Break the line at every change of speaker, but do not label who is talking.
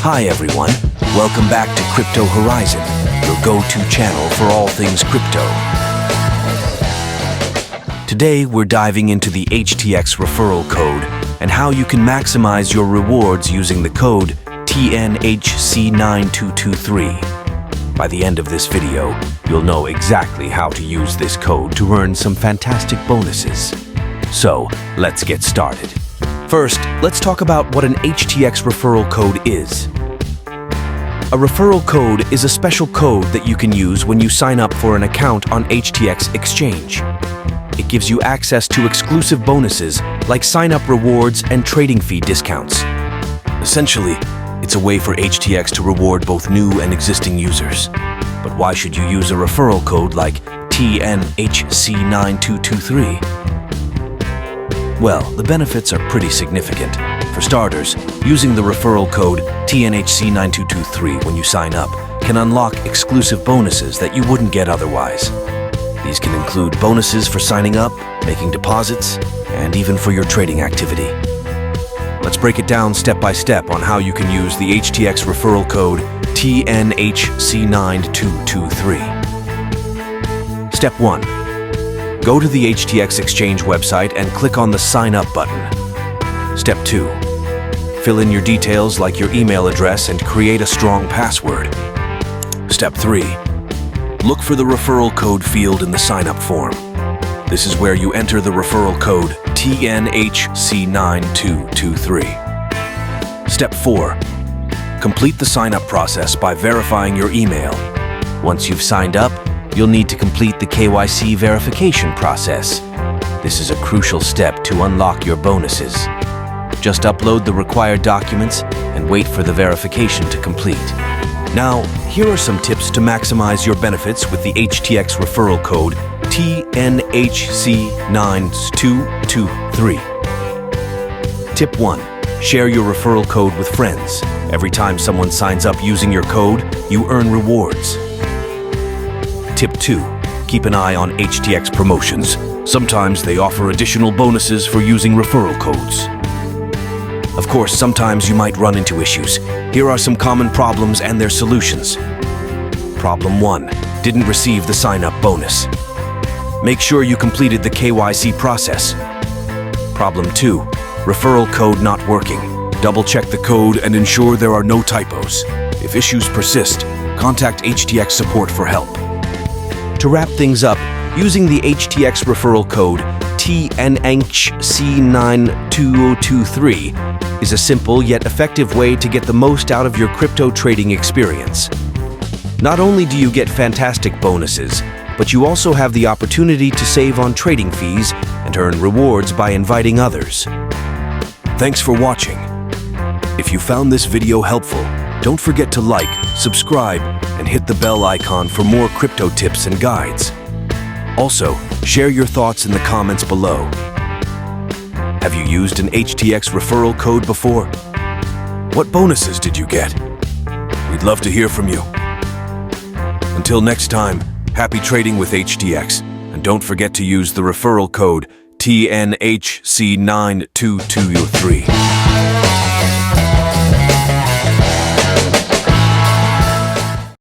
Hi everyone, welcome back to Crypto Horizon, your go-to channel for all things crypto. Today we're diving into the HTX referral code and how you can maximize your rewards using the code tnhc9223. By the end of this video, you'll know exactly how to use this code to earn some fantastic bonuses. So, let's get started. First, let's talk about what an HTX referral code is. A referral code is a special code that you can use when you sign up for an account on HTX Exchange. It gives you access to exclusive bonuses like sign-up rewards and trading fee discounts. Essentially, it's a way for HTX to reward both new and existing users. But why should you use a referral code like tnhc9223? Well, the benefits are pretty significant. For starters, using the referral code tnhc9223 when you sign up can unlock exclusive bonuses that you wouldn't get otherwise. These can include bonuses for signing up, making deposits, and even for your trading activity. Let's break it down step by step on how you can use the HTX referral code tnhc9223. Step 1. Go to the HTX Exchange website and click on the Sign Up button. Step 2. Fill in your details like your email address and create a strong password. Step 3. Look for the referral code field in the sign-up form. This is where you enter the referral code tnhc9223. Step 4. Complete the sign-up process by verifying your email. Once you've signed up, you'll need to complete the KYC verification process. This is a crucial step to unlock your bonuses. Just upload the required documents and wait for the verification to complete. Now, here are some tips to maximize your benefits with the HTX referral code tnhc9223. Tip 1. Share your referral code with friends. Every time someone signs up using your code, you earn rewards. Tip 2. Keep an eye on HTX promotions. Sometimes they offer additional bonuses for using referral codes. Of course, sometimes you might run into issues. Here are some common problems and their solutions. Problem 1. Didn't receive the sign-up bonus. Make sure you completed the KYC process. Problem 2. Referral code not working. Double-check the code and ensure there are no typos. If issues persist, contact HTX support for help. To wrap things up, using the HTX referral code tnhc9223 is a simple yet effective way to get the most out of your crypto trading experience. Not only do you get fantastic bonuses, but you also have the opportunity to save on trading fees and earn rewards by inviting others. Thanks for watching. If you found this video helpful, don't forget to like, subscribe, and hit the bell icon for more crypto tips and guides. Also, share your thoughts in the comments below. Have you used an HTX referral code before? What bonuses did you get? We'd love to hear from you. Until next time, happy trading with HTX, and don't forget to use the referral code tnhc9223.